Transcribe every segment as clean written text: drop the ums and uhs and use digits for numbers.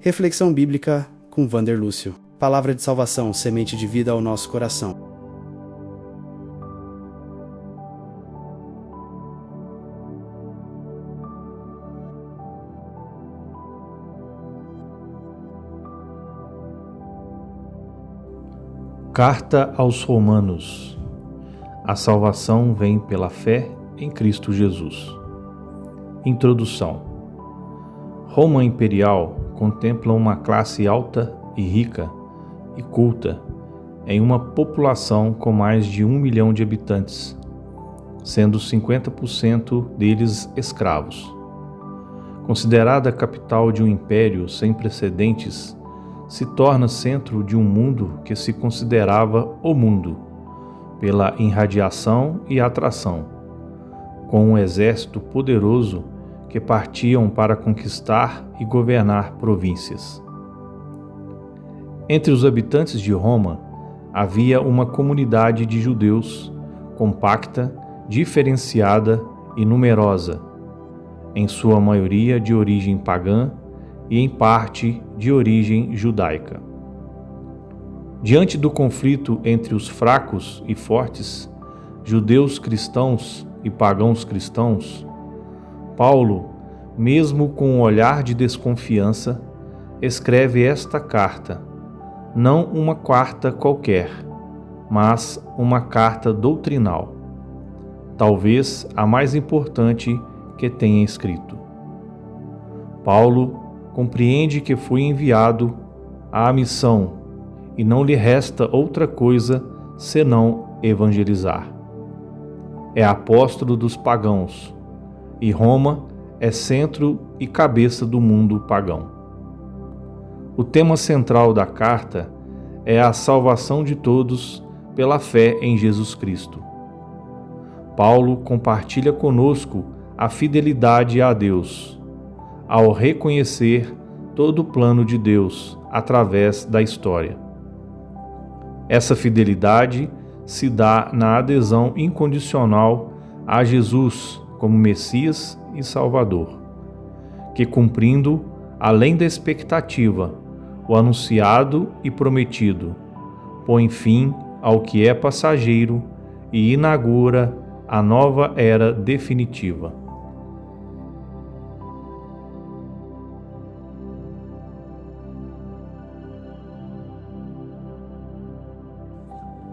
Reflexão Bíblica com Vander Lúcio. Palavra de salvação, semente de vida ao nosso coração. Carta aos Romanos. A salvação vem pela fé em Cristo Jesus. Introdução. Roma Imperial contempla uma classe alta e rica e culta em uma população com mais de 1 milhão de habitantes, sendo 50% deles escravos. Considerada a capital de um império sem precedentes, se torna centro de um mundo que se considerava o mundo, pela irradiação e atração, com um exército poderoso que partiam para conquistar e governar províncias. Entre os habitantes de Roma, havia uma comunidade de judeus compacta, diferenciada e numerosa, em sua maioria de origem pagã e em parte de origem judaica. Diante do conflito entre os fracos e fortes, judeus cristãos e pagãos cristãos, Paulo, mesmo com um olhar de desconfiança, escreve esta carta, não uma carta qualquer, mas uma carta doutrinal, talvez a mais importante que tenha escrito. Paulo compreende que foi enviado à missão e não lhe resta outra coisa senão evangelizar. É apóstolo dos pagãos, e Roma é centro e cabeça do mundo pagão. O tema central da carta é a salvação de todos pela fé em Jesus Cristo. Paulo compartilha conosco a fidelidade a Deus, ao reconhecer todo o plano de Deus através da história. Essa fidelidade se dá na adesão incondicional a Jesus como Messias e Salvador, que, cumprindo, além da expectativa, o anunciado e prometido, põe fim ao que é passageiro e inaugura a nova era definitiva.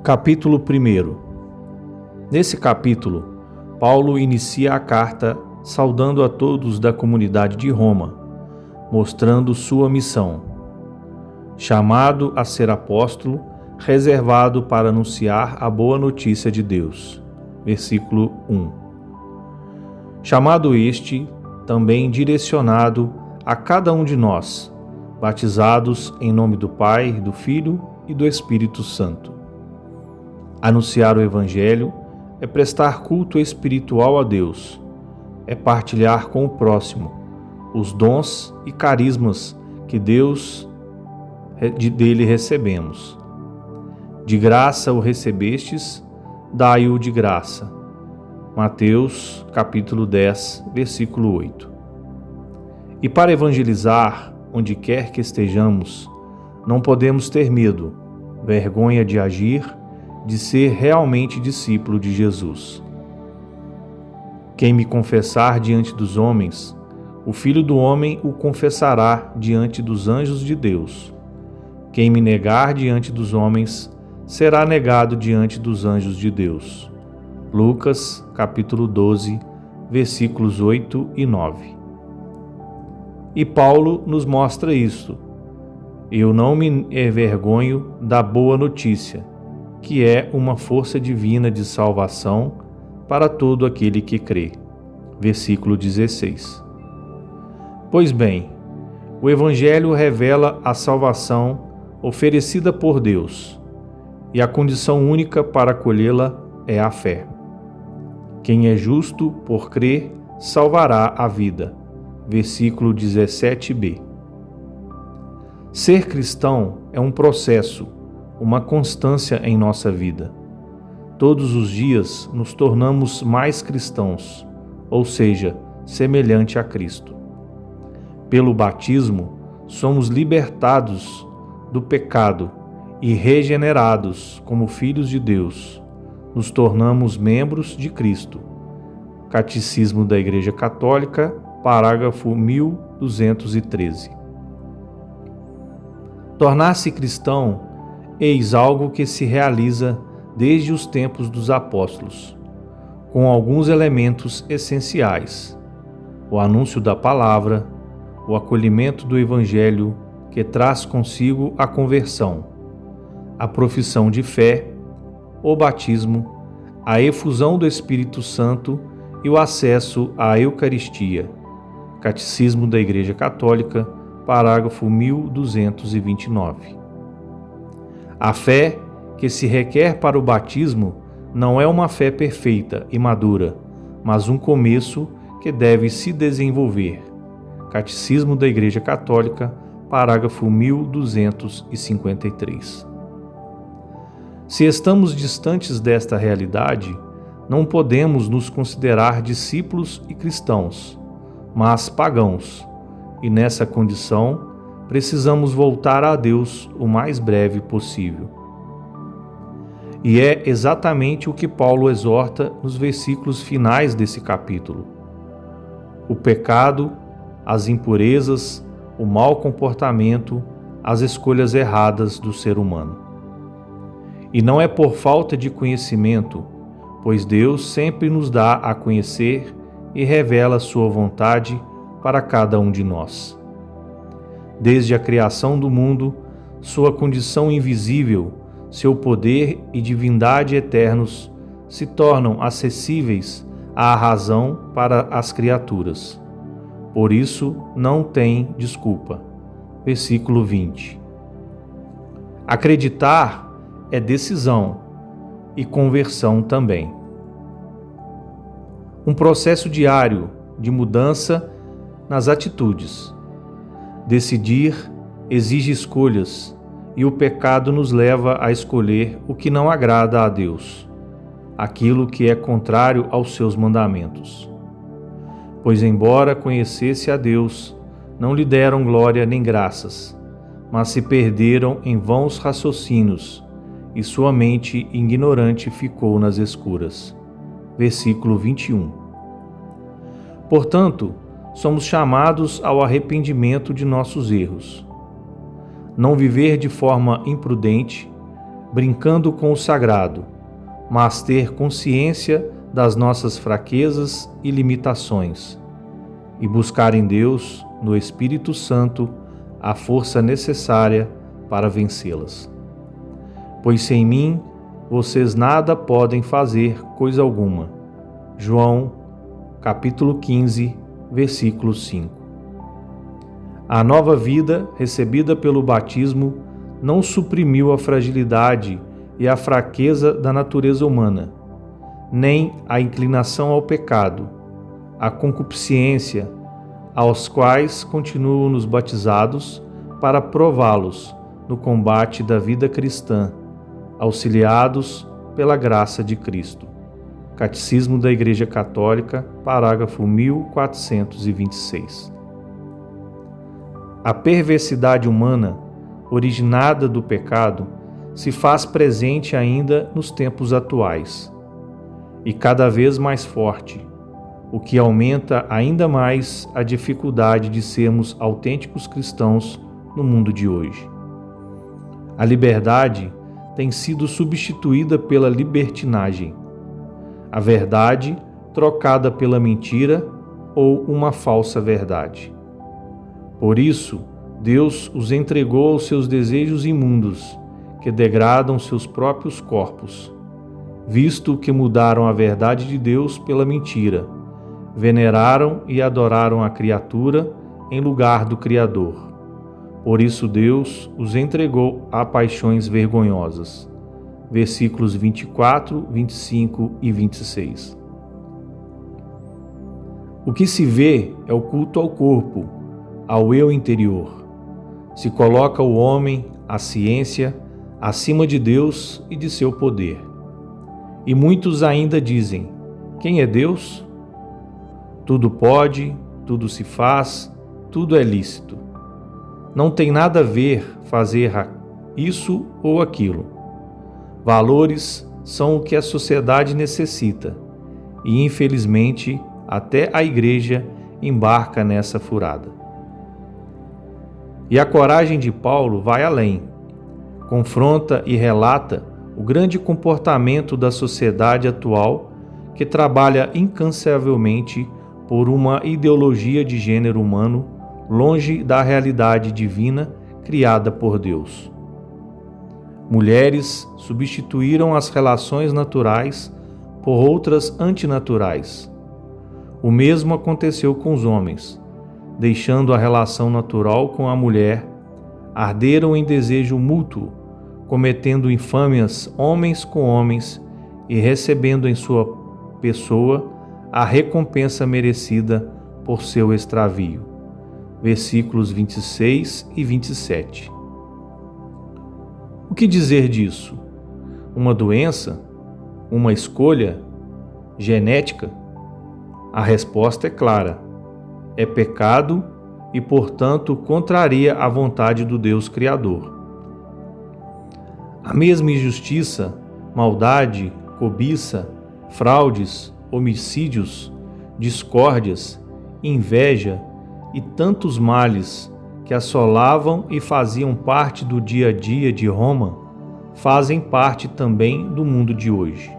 Capítulo 1. Nesse capítulo, Paulo inicia a carta saudando a todos da comunidade de Roma, mostrando sua missão. Chamado a ser apóstolo, reservado para anunciar a boa notícia de Deus. Versículo 1. Chamado este, também direcionado a cada um de nós, batizados em nome do Pai, do Filho e do Espírito Santo. Anunciar o Evangelho é prestar culto espiritual a Deus, é partilhar com o próximo os dons e carismas que dele recebemos. De graça o recebestes, dai-o de graça. Mateus, capítulo 10, versículo 8. E para evangelizar, onde quer que estejamos, não podemos ter medo, vergonha de agir, de ser realmente discípulo de Jesus. Quem me confessar diante dos homens, o Filho do Homem o confessará diante dos anjos de Deus. Quem me negar diante dos homens, será negado diante dos anjos de Deus. Lucas, capítulo 12, versículos 8 e 9. E Paulo nos mostra isto. Eu não me envergonho da boa notícia, que é uma força divina de salvação para todo aquele que crê. Versículo 16. Pois bem, o Evangelho revela a salvação oferecida por Deus, e a condição única para acolhê-la é a fé. Quem é justo por crer, salvará a vida. Versículo 17b. Ser cristão é um processo, uma constância em nossa vida. Todos os dias nos tornamos mais cristãos, ou seja, semelhante a Cristo. Pelo batismo, somos libertados do pecado e regenerados como filhos de Deus, nos tornamos membros de Cristo. Catecismo da Igreja Católica, parágrafo 1213. Tornar-se cristão, eis algo que se realiza desde os tempos dos apóstolos, com alguns elementos essenciais: o anúncio da palavra, o acolhimento do Evangelho, que traz consigo a conversão, a profissão de fé, o batismo, a efusão do Espírito Santo e o acesso à Eucaristia. Catecismo da Igreja Católica, parágrafo 1229. A fé que se requer para o batismo não é uma fé perfeita e madura, mas um começo que deve se desenvolver. Catecismo da Igreja Católica, parágrafo 1253. Se estamos distantes desta realidade, não podemos nos considerar discípulos e cristãos, mas pagãos, e nessa condição precisamos voltar a Deus o mais breve possível. E é exatamente o que Paulo exorta nos versículos finais desse capítulo. O pecado, as impurezas, o mau comportamento, as escolhas erradas do ser humano. E não é por falta de conhecimento, pois Deus sempre nos dá a conhecer e revela sua vontade para cada um de nós. Desde a criação do mundo, sua condição invisível, seu poder e divindade eternos se tornam acessíveis à razão para as criaturas. Por isso, não tem desculpa. Versículo 20. Acreditar é decisão e conversão também. Um processo diário de mudança nas atitudes. Decidir exige escolhas, e o pecado nos leva a escolher o que não agrada a Deus, aquilo que é contrário aos seus mandamentos. Pois, embora conhecesse a Deus, não lhe deram glória nem graças, mas se perderam em vãos raciocínios, e sua mente ignorante ficou nas escuras. Versículo 21. Portanto, somos chamados ao arrependimento de nossos erros. Não viver de forma imprudente, brincando com o sagrado, mas ter consciência das nossas fraquezas e limitações, e buscar em Deus, no Espírito Santo, a força necessária para vencê-las. Pois sem mim, vocês nada podem fazer coisa alguma. João, capítulo 15, versículo 5. A nova vida recebida pelo batismo não suprimiu a fragilidade e a fraqueza da natureza humana, nem a inclinação ao pecado, a concupiscência, aos quais continuam nos batizados para prová-los no combate da vida cristã, auxiliados pela graça de Cristo. Catecismo da Igreja Católica, parágrafo 1426. A perversidade humana, originada do pecado, se faz presente ainda nos tempos atuais, e cada vez mais forte, o que aumenta ainda mais a dificuldade de sermos autênticos cristãos no mundo de hoje. A liberdade tem sido substituída pela libertinagem, a verdade trocada pela mentira ou uma falsa verdade. Por isso, Deus os entregou aos seus desejos imundos, que degradam seus próprios corpos, visto que mudaram a verdade de Deus pela mentira, veneraram e adoraram a criatura em lugar do Criador. Por isso Deus os entregou a paixões vergonhosas. Versículos 24, 25 e 26. O que se vê é o culto ao corpo, ao eu interior. Se coloca o homem, a ciência, acima de Deus e de seu poder. E muitos ainda dizem: quem é Deus? Tudo pode, tudo se faz, tudo é lícito. Não tem nada a ver fazer isso ou aquilo. Valores são o que a sociedade necessita e, infelizmente, até a igreja embarca nessa furada. E a coragem de Paulo vai além. Confronta e relata o grande comportamento da sociedade atual que trabalha incansavelmente por uma ideologia de gênero humano longe da realidade divina criada por Deus. Mulheres substituíram as relações naturais por outras antinaturais. O mesmo aconteceu com os homens. Deixando a relação natural com a mulher, arderam em desejo mútuo, cometendo infâmias homens com homens e recebendo em sua pessoa a recompensa merecida por seu extravio. Versículos 26 e 27. O que dizer disso? Uma doença? Uma escolha? Genética? A resposta é clara. É pecado e, portanto, contraria a vontade do Deus Criador. A mesma injustiça, maldade, cobiça, fraudes, homicídios, discórdias, inveja e tantos males que assolavam e faziam parte do dia a dia de Roma, fazem parte também do mundo de hoje.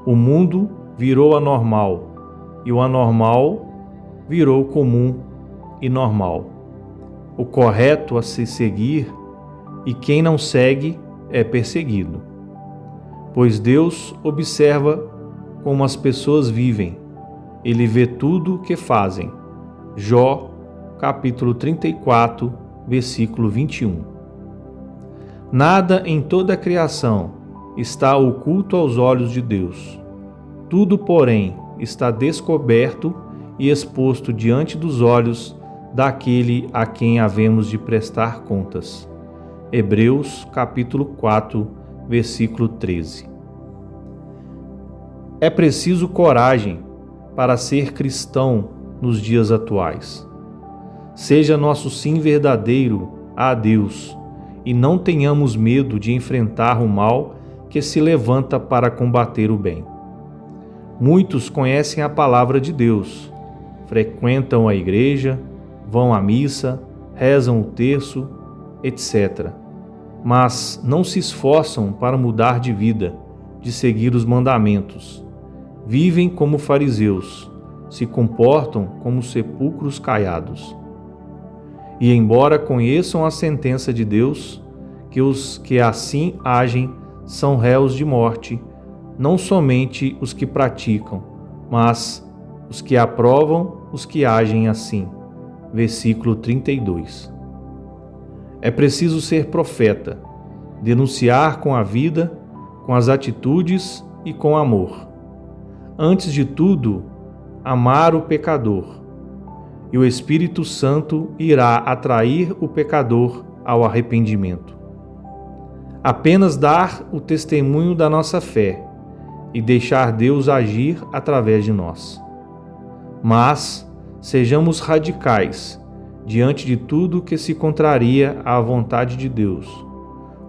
O mundo virou anormal e o anormal virou comum e normal. O correto a se seguir e quem não segue é perseguido. Pois Deus observa como as pessoas vivem. Ele vê tudo o que fazem. Jó, capítulo 34, versículo 21. Nada em toda a criação está oculto aos olhos de Deus. Tudo, porém, está descoberto e exposto diante dos olhos daquele a quem havemos de prestar contas. Hebreus, capítulo 4, versículo 13. É preciso coragem para ser cristão nos dias atuais. Seja nosso sim verdadeiro a Deus e não tenhamos medo de enfrentar o mal que se levanta para combater o bem. Muitos conhecem a palavra de Deus, frequentam a igreja, vão à missa, rezam o terço, etc. Mas não se esforçam para mudar de vida, de seguir os mandamentos. Vivem como fariseus, se comportam como sepulcros caiados. E embora conheçam a sentença de Deus, que os que assim agem são réus de morte, não somente os que praticam, mas os que aprovam os que agem assim. Versículo 32. É preciso ser profeta, denunciar com a vida, com as atitudes e com amor. Antes de tudo, amar o pecador, e o Espírito Santo irá atrair o pecador ao arrependimento. Apenas dar o testemunho da nossa fé e deixar Deus agir através de nós. Mas sejamos radicais diante de tudo que se contraria à vontade de Deus,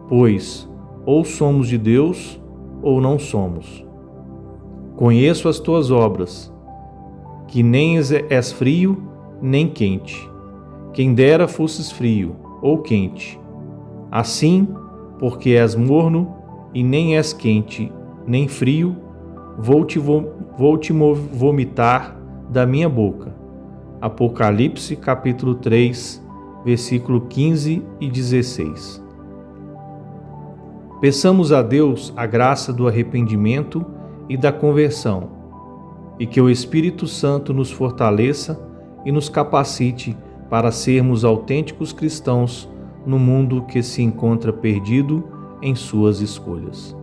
pois ou somos de Deus ou não somos. Conheço as tuas obras, que nem és frio nem quente. Quem dera fosses frio ou quente. Assim, porque és morno e nem és quente nem frio, vou te vomitar da minha boca. Apocalipse capítulo 3, versículo 15 e 16. Peçamos a Deus a graça do arrependimento e da conversão, e que o Espírito Santo nos fortaleça e nos capacite para sermos autênticos cristãos no mundo que se encontra perdido em suas escolhas.